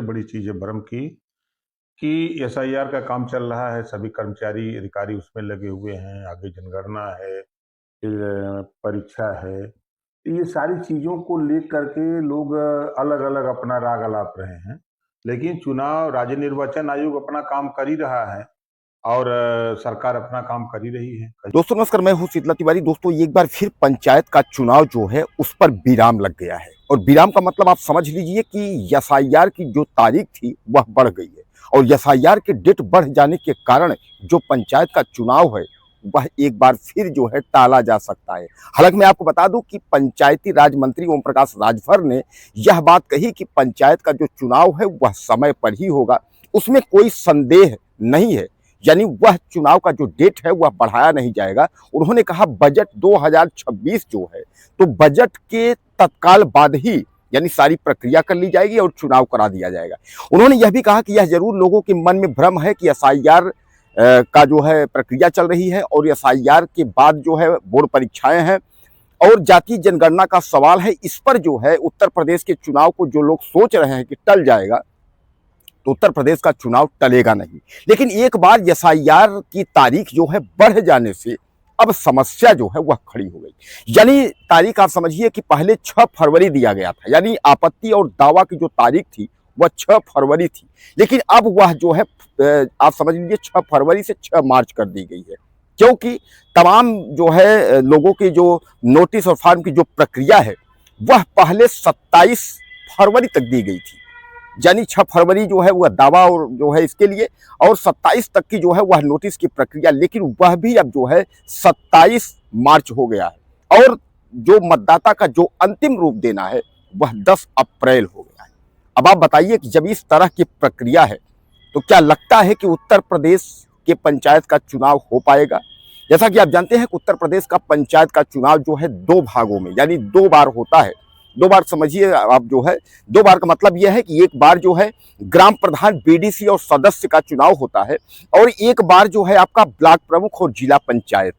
बड़ी चीज़ है भ्रम की कि एसआईआर का काम चल रहा है, सभी कर्मचारी अधिकारी उसमें लगे हुए हैं, आगे जनगणना है, फिर परीक्षा है। ये सारी चीज़ों को लेकर के लोग अलग-अलग अपना राग अलाप रहे हैं। लेकिन चुनाव राज्य निर्वाचन आयोग अपना काम कर ही रहा है और सरकार अपना काम कर ही रही है। दोस्तों नमस्कार, मैं हूं शीतला तिवारी। दोस्तों एक बार फिर पंचायत का चुनाव जो है उस पर विराम लग गया है और विराम का मतलब आप समझ लीजिए कि एसआईआर की जो तारीख थी वह बढ़ गई है और एसआईआर के डेट बढ़ जाने के कारण जो पंचायत का चुनाव है वह एक बार फिर जो है टाला जा सकता है। हालांकि मैं आपको बता दूं कि पंचायती राज मंत्री ओम प्रकाश राजभर ने यह बात कही कि पंचायत का जो चुनाव है वह समय पर ही होगा, उसमें कोई संदेह नहीं है। यानी वह चुनाव का जो डेट है वह बढ़ाया नहीं जाएगा। उन्होंने कहा बजट 2026 जो है तो बजट के तत्काल बाद ही यानी सारी प्रक्रिया कर ली जाएगी और चुनाव करा दिया जाएगा। उन्होंने यह भी कहा कि यह जरूर लोगों के मन में भ्रम है कि एसआईआर का जो है प्रक्रिया चल रही है और एसआईआर के बाद जो है बोर्ड परीक्षाएं हैं और जातीय जनगणना का सवाल है। इस पर जो है उत्तर प्रदेश के चुनाव को जो लोग सोच रहे हैं कि टल जाएगा, तो उत्तर प्रदेश का चुनाव टलेगा नहीं। लेकिन एक बार एसआईआर की तारीख जो है बढ़ जाने से अब समस्या जो है वह खड़ी हो गई। यानी तारीख आप समझिए कि पहले 6 फरवरी दिया गया था, यानी आपत्ति और दावा की जो तारीख थी वह 6 फरवरी थी, लेकिन अब वह जो है आप समझ लीजिए 6 फरवरी से 6 मार्च कर दी गई है, क्योंकि तमाम जो है लोगों की जो नोटिस और फॉर्म की जो प्रक्रिया है वह पहले 27 फरवरी तक दी गई थी। यानी 6 फरवरी जो है वह दावा और जो है इसके लिए और 27 तक की जो है वह नोटिस की प्रक्रिया, लेकिन वह भी अब जो है 27 मार्च हो गया है और जो मतदाता का जो अंतिम रूप देना है वह 10 अप्रैल हो गया है। अब आप बताइए कि जब इस तरह की प्रक्रिया है तो क्या लगता है कि उत्तर प्रदेश के पंचायत का चुनाव हो पाएगा? जैसा कि आप जानते हैं कि उत्तर प्रदेश का पंचायत का चुनाव जो है 2 भागों में यानी 2 बार होता है। 2 बार समझिए आप जो है 2 बार का मतलब यह है कि एक बार जो है ग्राम प्रधान, बीडीसी और सदस्य का चुनाव होता है और एक बार जो है आपका ब्लॉक प्रमुख और जिला पंचायत।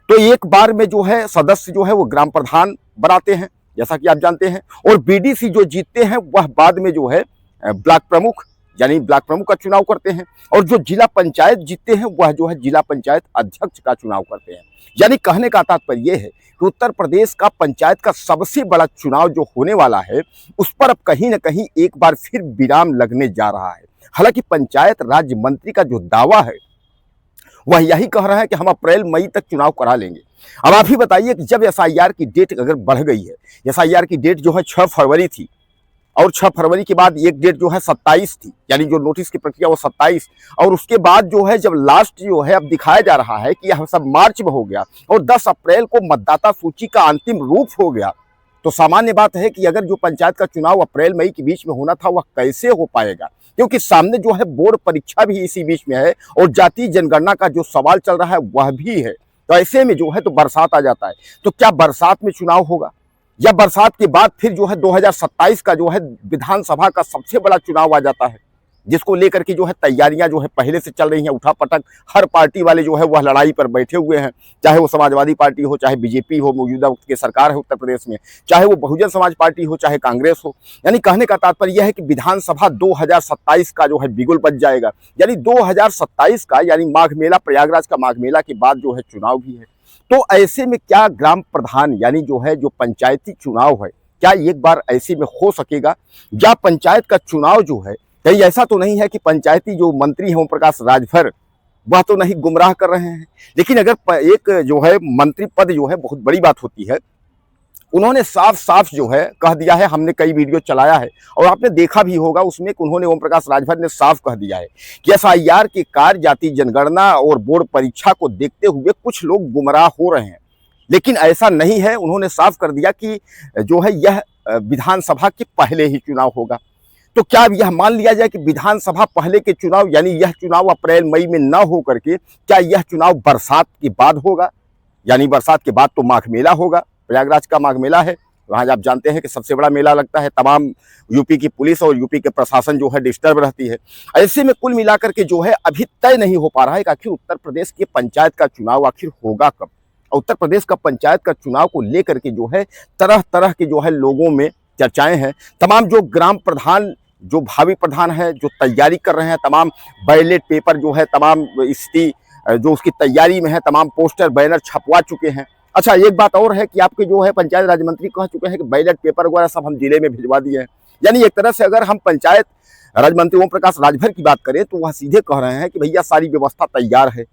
तो एक बार में जो है सदस्य जो है वो ग्राम प्रधान बनाते हैं जैसा कि आप जानते हैं, और बीडीसी जो जीतते हैं वह बाद में जो है ब्लॉक प्रमुख यानी ब्लॉक प्रमुख का चुनाव करते हैं और जो जिला पंचायत जीतते हैं वह जो है जिला पंचायत अध्यक्ष का चुनाव करते हैं। यानी कहने का तात्पर्य यह है कि उत्तर प्रदेश का पंचायत का सबसे बड़ा चुनाव जो होने वाला है उस पर अब कहीं ना कहीं एक बार फिर विराम लगने जा रहा है। हालांकि पंचायत राज मंत्री का जो दावा है वह यही कह रहा है कि हम अप्रैल मई तक चुनाव करा लेंगे। अब आप ही बताइए कि जब एसआईआर की डेट अगर बढ़ गई है, एसआईआर की डेट जो है 6 फरवरी थी और 6 फरवरी के बाद एक डेट जो है 27 थी, यानी जो नोटिस की प्रक्रिया वो 27, और उसके बाद जो है जब लास्ट जो है अब दिखाया जा रहा है कि यह सब मार्च में हो गया और 10 अप्रैल को मतदाता सूची का अंतिम रूप हो गया, तो सामान्य बात है कि अगर जो पंचायत का चुनाव अप्रैल मई के बीच में होना था वह कैसे हो पाएगा, क्योंकि सामने जो है बोर्ड परीक्षा भी इसी बीच में है और जातीय जनगणना का जो सवाल चल रहा है वह भी है। तो ऐसे में जो है तो बरसात आ जाता है, तो क्या बरसात में चुनाव होगा या बरसात के बाद फिर जो है 2027 का जो है विधानसभा का सबसे बड़ा चुनाव आ जाता है, जिसको लेकर के जो है तैयारियां जो है पहले से चल रही हैं। उठापटक हर पार्टी वाले जो है वह लड़ाई पर बैठे हुए हैं, चाहे वो समाजवादी पार्टी हो, चाहे बीजेपी हो, मौजूदा वक्त की सरकार है उत्तर प्रदेश में, चाहे वो बहुजन समाज पार्टी हो, चाहे कांग्रेस हो। यानी कहने का तात्पर्य यह है कि विधानसभा 2027 का जो है बिगुल बज जाएगा। यानी 2027 का यानी माघ मेला, प्रयागराज का माघ मेला के बाद जो है चुनाव भी है। तो ऐसे में क्या ग्राम प्रधान यानी जो है जो पंचायती चुनाव है क्या एक बार ऐसे में हो सकेगा? या पंचायत का चुनाव जो है कहीं ऐसा तो नहीं है कि पंचायती जो मंत्री हैं ओम प्रकाश राजभर वह तो नहीं गुमराह कर रहे हैं? लेकिन अगर एक जो है मंत्री पद जो है बहुत बड़ी बात होती है। उन्होंने साफ साफ जो है कह दिया है, हमने कई वीडियो चलाया है और आपने देखा भी होगा उसमें कि उन्होंने ओम प्रकाश राजभर ने साफ कह दिया है कि एसआईआर के कार्य, जातीय जनगणना और बोर्ड परीक्षा को देखते हुए कुछ लोग गुमराह हो रहे हैं, लेकिन ऐसा नहीं है। उन्होंने साफ कर दिया कि जो है यह विधानसभा के पहले ही चुनाव होगा। तो क्या यह मान लिया जाए कि विधानसभा पहले के चुनाव यानी यह चुनाव अप्रैल मई में न हो करके क्या यह चुनाव बरसात के बाद होगा? यानी बरसात के बाद तो माघ मेला होगा, प्रयागराज का माघ मेला है, वहाँ आप जानते हैं कि सबसे बड़ा मेला लगता है। तमाम यूपी की पुलिस और यूपी के प्रशासन जो है डिस्टर्ब रहती है। ऐसे में कुल मिलाकर के जो है अभी तय नहीं हो पा रहा है कि आखिर उत्तर प्रदेश के पंचायत का चुनाव आखिर होगा कब। उत्तर प्रदेश का पंचायत का चुनाव को लेकर के जो है तरह तरह के जो है लोगों में चर्चाएं हैं। तमाम जो ग्राम प्रधान जो भावी प्रधान है, जो तैयारी कर रहे हैं, तमाम बैलेट पेपर जो है, तमाम स्थिति जो उसकी तैयारी में है, तमाम पोस्टर बैनर छपवा चुके हैं। अच्छा, एक बात और है कि आपके जो है पंचायत राज मंत्री कह चुके हैं कि बैलेट पेपर वगैरह सब हम जिले में भिजवा दिए हैं। यानी एक तरह से अगर हम पंचायत राज मंत्री ओम प्रकाश राजभर की बात करें तो वह सीधे कह रहे हैं कि भैया सारी व्यवस्था तैयार है।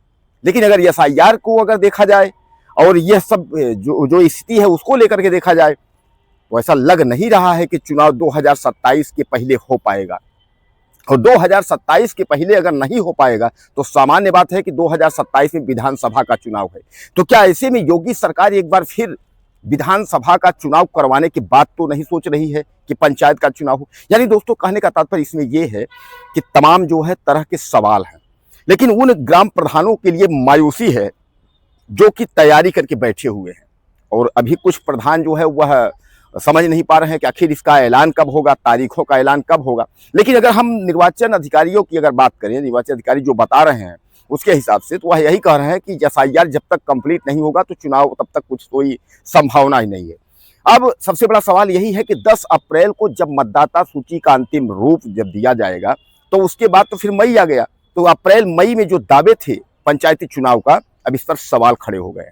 लेकिन अगर एसआईआर को अगर देखा जाए और यह सब जो स्थिति है उसको लेकर के देखा जाए तो ऐसा लग नहीं रहा है कि चुनाव 2027 के पहले हो पाएगा। और 2027 के पहले अगर नहीं हो पाएगा तो सामान्य बात है कि 2027 में विधानसभा का चुनाव है। तो क्या ऐसे में योगी सरकार एक बार फिर विधानसभा का चुनाव करवाने की बात तो नहीं सोच रही है कि पंचायत का चुनाव हो? यानी दोस्तों, कहने का तात्पर्य इसमें यह है कि तमाम जो है तरह के सवाल हैं, लेकिन उन ग्राम प्रधानों के लिए मायूसी है जो कि तैयारी करके बैठे हुए हैं। और अभी कुछ प्रधान जो है वह समझ नहीं पा रहे हैं कि आखिर इसका ऐलान कब होगा, तारीखों का ऐलान कब होगा। लेकिन अगर हम निर्वाचन अधिकारियों की अगर बात करें, निर्वाचन अधिकारी जो बता रहे हैं उसके हिसाब से, तो वह यही कह रहे हैं कि एसआईआर जब तक कंप्लीट नहीं होगा तो चुनाव तब तक कुछ कोई संभावना ही नहीं है। अब सबसे बड़ा सवाल यही है कि 10 अप्रैल को जब मतदाता सूची का अंतिम रूप जब दिया जाएगा तो उसके बाद तो फिर मई आ गया। तो अप्रैल मई में जो दावे थे पंचायती चुनाव का, अब इस पर सवाल खड़े हो गए।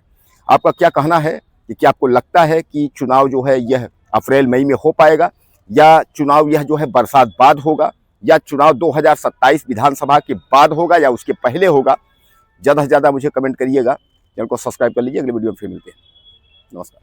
आपका क्या कहना है कि क्या आपको लगता है कि चुनाव जो है यह अप्रैल मई में हो पाएगा, या चुनाव यह जो है बरसात बाद होगा, या चुनाव 2027 विधानसभा के बाद होगा, या उसके पहले होगा? ज़्यादा से ज़्यादा मुझे कमेंट करिएगा, चैनल को सब्सक्राइब कर लीजिए। अगले वीडियो में फिर मिलते हैं। नमस्कार।